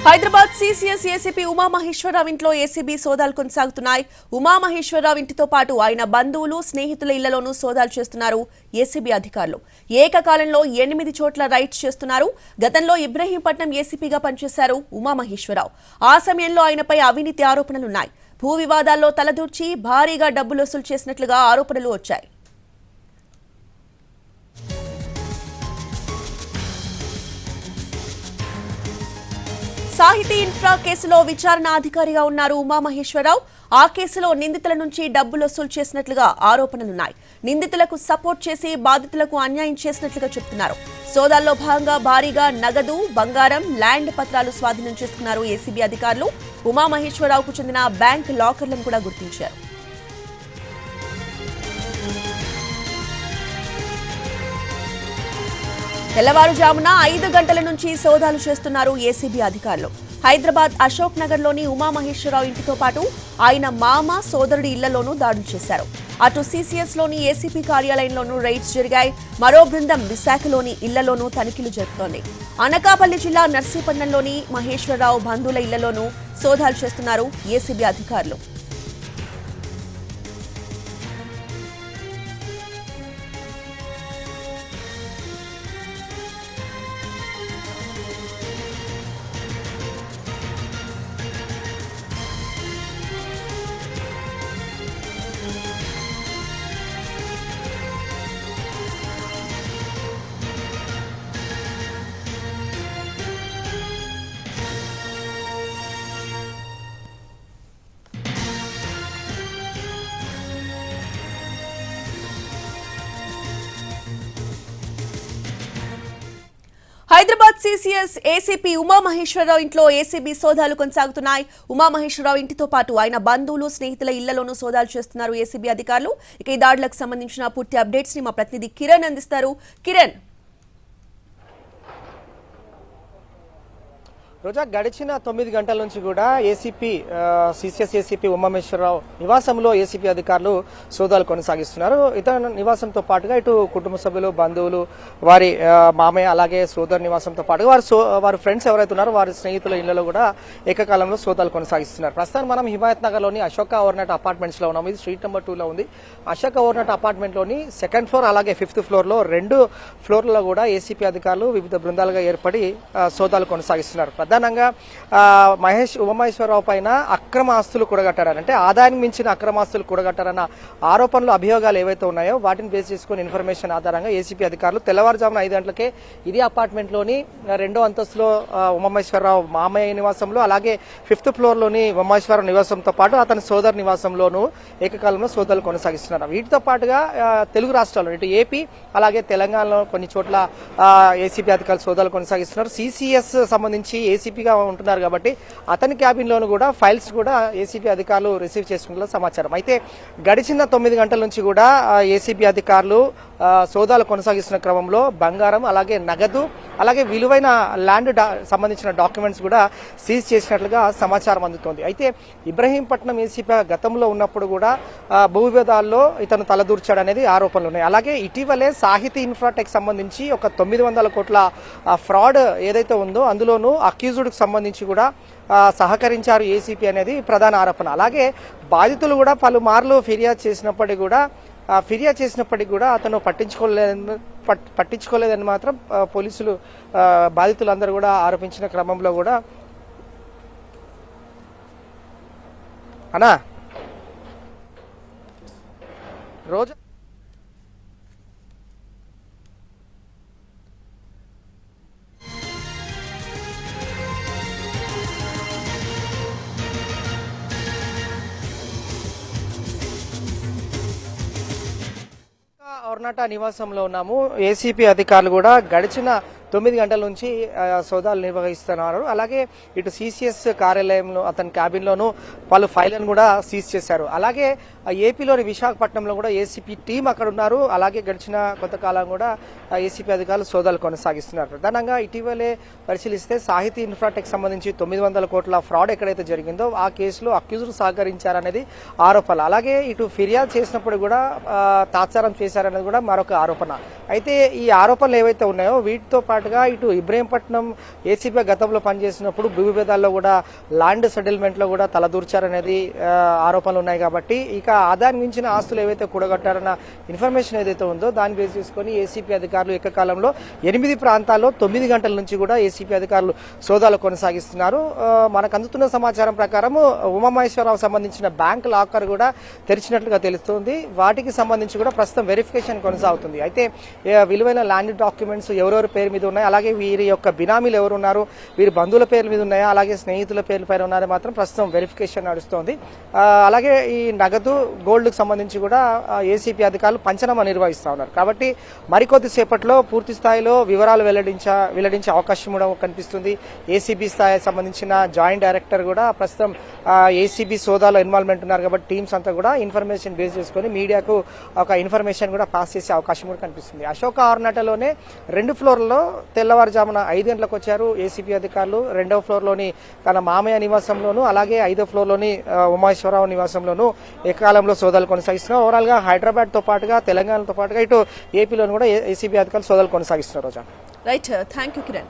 Hyderabad CCS ACP Umamaheswararao ఇంట్లో ACB సోదాలు కొనసాగుతున్నాయి. ఉమామహేశ్వరరావు ఇంటితో పాటు ఆయన బంధువులు, స్నేహితుల ఇళ్లలోనూ సోదాలు చేస్తున్నారు ఏసీబీ అధికారులు. ఏకకాలంలో 8 చోట్ల రైడ్స్ చేస్తున్నారు. గతంలో ఇబ్రహీంపట్నం ఏసీపీగా పనిచేశారు ఉమామహేశ్వరరావు. ఆ సమయంలో ఆయనపై అవినీతి ఆరోపణలున్నాయి. భూ వివాదాల్లో తలదూర్చి భారీగా డబ్బులు వసూలు చేసినట్లుగా ఆరోపణలు వచ్చాయి. సాహితీ ఇన్ఫ్రా కేసులో విచారణ అధికారిగా ఉన్నారు ఉమామహేశ్వరరావు. ఆ కేసులో నిందితుల నుంచి డబ్బులు వసూలు చేసినట్లుగా ఆరోపణలున్నాయి. నిందితులకు సపోర్ట్ చేసి బాధితులకు అన్యాయం చేసినట్లుగా చెబుతున్నారు. సోదాల్లో భాగంగా భారీగా నగదు, బంగారం, ల్యాండ్ పత్రాలు స్వాధీనం చేసుకున్నారు ఏసీబీ అధికారులు. ఉమామహేశ్వరరావుకు చెందిన బ్యాంక్ లాకర్లను కూడా గుర్తించారు. తెల్లవారుజామున 5 గంటల నుంచి సోదాలు చేస్తున్నారు ఏసీబీ అధికారులు. హైదరాబాద్ అశోక్ నగర్ లోని ఉమామహేశ్వరరావు ఇంటితో పాటు ఆయన మామ, సోదరుడి ఇళ్లలోనూ దాడులు చేశారు. అటు సీసీఎస్ లోని ఏసీపీ కార్యాలయంలోనూ రైడ్స్ జరిగాయి. మరో బృందం విశాఖలోని ఇళ్లలోనూ తనిఖీలు జరుపుతోంది. అనకాపల్లి జిల్లా నర్సీపట్నంలోని మహేశ్వరరావు బంధువుల ఇళ్లలోనూ సోదాలు చేస్తున్నారు ఏసీబీ అధికారులు. హైదరాబాద్ సీసీఎస్ ఏసీపీ ఉమామహేశ్వరరావు ఇంట్లో ఏసీబీ సోదాలు కొనసాగుతున్నాయి. ఉమామహేశ్వరరావు ఇంటితో పాటు ఆయన బంధువులు, స్నేహితుల ఇళ్లలోనూ సోదాలు చేస్తున్నారు ఏసీబీ అధికారులు. ఇక ఈ దాడులకు సంబంధించిన పూర్తి అప్డేట్స్ ని మా ప్రతినిధి కిరణ్ అందిస్తారు. కిరణ్, రోజా, గడిచిన 9 గంటల నుంచి కూడా సీసీఎస్ ఏసీపీ ఉమామహేశ్వరరావు నివాసంలో ఏసీపీ అధికారులు సోదాలు కొనసాగిస్తున్నారు. ఇతర నివాసంతో పాటుగా ఇటు కుటుంబ సభ్యులు, బంధువులు, వారి మామయ్య, అలాగే సోదరు నివాసంతో పాటుగా వారి ఫ్రెండ్స్ ఎవరైతే ఉన్నారో వారి స్నేహితుల ఇళ్లలో కూడా ఏకకాలంలో సోదాలు కొనసాగిస్తున్నారు. ప్రస్తుతం మనం హిమాయత్ నగర్ లోని అశోక ఓవర్నైట్ అపార్ట్మెంట్స్ లో ఉన్నాం. ఇది స్ట్రీట్ నెంబర్ 2 లో ఉంది. అశోక ఓవర్నైట్ అపార్ట్మెంట్ లోని 2nd ఫ్లోర్ అలాగే 5th ఫ్లోర్ లో 2 ఫ్లోర్లలో కూడా ఏసీపీ అధికారులు వివిధ బృందాలుగా ఏర్పడి సోదాలు కొనసాగిస్తున్నారు. ప్రధానంగా ఉమామహేశ్వరరావు పైన అక్రమ ఆస్తులు కూడగట్టారని, అంటే ఆదాయానికి మించిన అక్రమ ఆస్తులు కూడగట్టారన్న ఆరోపణలు, అభియోగాలు ఏవైతే ఉన్నాయో వాటిని బేస్ చేసుకుని ఇన్ఫర్మేషన్ ఆధారంగా ఏసీపీ అధికారులు తెల్లవారుజామున 5 గంటలకే ఇదే అపార్ట్మెంట్ లోని 2వ అంతస్తులో ఉమామహేశ్వరరావు మామయ్య నివాసంలో, అలాగే 5th ఫ్లోర్ లోని ఉమామహేశ్వరరావు నివాసంతో పాటు అతని సోదరు నివాసంలోనూ ఏకకాలంలో సోదాలు కొనసాగిస్తున్నారు. వీటితో పాటుగా తెలుగు రాష్ట్రాల్లో ఇటు ఏపీ అలాగే తెలంగాణలో కొన్ని చోట్ల ఏసీపీ అధికారులు సోదాలు కొనసాగిస్తున్నారు. సీసీఎస్ సంబంధించి ఏసీపీగా ఉంటున్నారు కాబట్టి అతని క్యాబిన్ లోను కూడా ఫైల్స్ కూడా ఏసీబీ అధికారులు రిసీవ్ చేసుకున్న సమాచారం. అయితే గడిచిన 9 గంటల నుంచి కూడా ఏసీబీ అధికారులు సోదాలు కొనసాగిస్తున్న క్రమంలో బంగారం, అలాగే నగదు, అలాగే విలువైన ల్యాండ్ సంబంధించిన డాక్యుమెంట్స్ కూడా సీజ్ చేసినట్లుగా సమాచారం అందుతోంది. అయితే ఇబ్రహీంపట్నం ఏసీపీ గతంలో ఉన్నప్పుడు కూడా భూ వివాదాల్లో ఇతను తలదూర్చాడనేది ఆరోపణలు ఉన్నాయి. అలాగే ఇటీవలే సాహితీ ఇన్ఫ్రాటెక్ సంబంధించి ఒక 900 కోట్ల ఫ్రాడ్ ఏదైతే ఉందో అందులోనూ అక్యూజ్డ్కి సంబంధించి కూడా సహకరించారు ఏసీపీ అనేది ప్రధాన ఆరోపణ. అలాగే బాధితులు కూడా పలుమార్లు ఫిర్యాదు చేసినప్పటికీ కూడా అతను పట్టించుకోలేదని మాత్రం పోలీసులు, బాధితులందరూ కూడా ఆరోపించిన క్రమంలో కూడా రోజు ఓర్నాట నివాసంలో ఉన్నాము. ఏసీపీ అధికారులు కూడా గడిచిన 9 గంటల నుంచి సోదాలు నిర్వహిస్తున్నారు. అలాగే ఇటు సీసీఎస్ కార్యాలయంలో అతని క్యాబిన్లోనూ పలు ఫైళ్లను కూడా సీజ్ చేశారు. అలాగే ఏపీలోని విశాఖపట్నంలో కూడా ఏసీపీ టీం అక్కడ ఉన్నారు. అలాగే గడిచిన కొంతకాలం కూడా ఏసీపీ అధికారులు సోదాలు కొనసాగిస్తున్నారు. ప్రధానంగా ఇటీవలే పరిశీలిస్తే సాహితీ ఇన్ఫ్రాటెక్ సంబంధించి 900 కోట్ల ఫ్రాడ్ ఎక్కడైతే జరిగిందో ఆ కేసులో అక్యూజ్డ్ సహకరించారనేది ఆరోపణ. అలాగే ఇటు ఫిర్యాదు చేసినప్పుడు కూడా తాత్సారం చేశారనేది కూడా మరొక ఆరోపణ. అయితే ఈ ఆరోపణలు ఏవైతే ఉన్నాయో వీటితో పాటు పాటుగా ఇటు ఇబ్రహీంపట్నం ఏసీపీ గతంలో పనిచేసినప్పుడు భూ విభేదాల్లో కూడా ల్యాండ్ సెటిల్మెంట్ లో కూడా తలదూర్చారనేది ఆరోపణలు ఉన్నాయి కాబట్టి ఇక ఆదాయానికి మించిన ఆస్తులు ఏవైతే కూడగట్టారన్న ఇన్ఫర్మేషన్ ఏదైతే ఉందో దాన్ని బేస్ చేసుకుని ఏసీపీ అధికారులు ఏకకాలంలో 8 ప్రాంతాల్లో 9 గంటల నుంచి కూడా ఏసీపీ అధికారులు సోదాలు కొనసాగిస్తున్నారు. మనకు అందుతున్న సమాచారం ప్రకారం ఉమామహేశ్వరరావు సంబంధించిన బ్యాంక్ లాకర్ కూడా తెరిచినట్లుగా తెలుస్తోంది. వాటికి సంబంధించి కూడా ప్రస్తుతం వెరిఫికేషన్ కొనసాగుతుంది. అయితే విలువైన ల్యాండ్ డాక్యుమెంట్స్ ఎవరెవరి పేరు మీద ఉన్నాయి, అలాగే వీరి యొక్క బినామీలు ఎవరు ఉన్నారు, వీరి బంధువుల పేర్ల మీద ఉన్నాయా, అలాగే స్నేహితుల పేర్ల పైన ఉన్నారో మాత్రం ప్రస్తుతం వెరిఫికేషన్ నడుస్తోంది. అలాగే ఈ నగదు గోల్డ్కు సంబంధించి కూడా ఏసీపీ అధికారులు పంచనామా నిర్వహిస్తా ఉన్నారు. కాబట్టి మరికొద్ది సేపట్లో పూర్తి స్థాయిలో వివరాలు వెల్లడించే అవకాశం కూడా కనిపిస్తుంది. ఏసీబీ స్థాయికి సంబంధించిన జాయింట్ డైరెక్టర్ కూడా ప్రస్తుతం ఏసీబీ సోదాలో ఇన్వాల్వ్మెంట్ ఉన్నారు. కాబట్టి టీమ్స్ అంతా కూడా ఇన్ఫర్మేషన్ బేస్ చేసుకుని మీడియాకు ఒక ఇన్ఫర్మేషన్ కూడా పాస్ చేసే అవకాశం కూడా కనిపిస్తుంది. అశోక ఆర్నటలోనే 2 ఫ్లోర్లలో తెల్లవారుజామున 5 గంటలకు వచ్చారు ఏసీపీ అధికారులు. 2వ ఫ్లోర్లోని తన మామయ్య నివాసంలోను, అలాగే 5వ ఫ్లోర్లోని ఉమామహేశ్వరరావు నివాసంలోను ఏకకాలంలో సోదాలు కొనసాగిస్తున్నారు. ఓవరాల్ గా హైదరాబాద్ తో పాటుగా తెలంగాణతో పాటుగా ఇటు ఏపీలోను కూడా ఏసీబీ అధికారులు సోదాలు కొనసాగిస్తున్నారు. Right, thank you Kiran.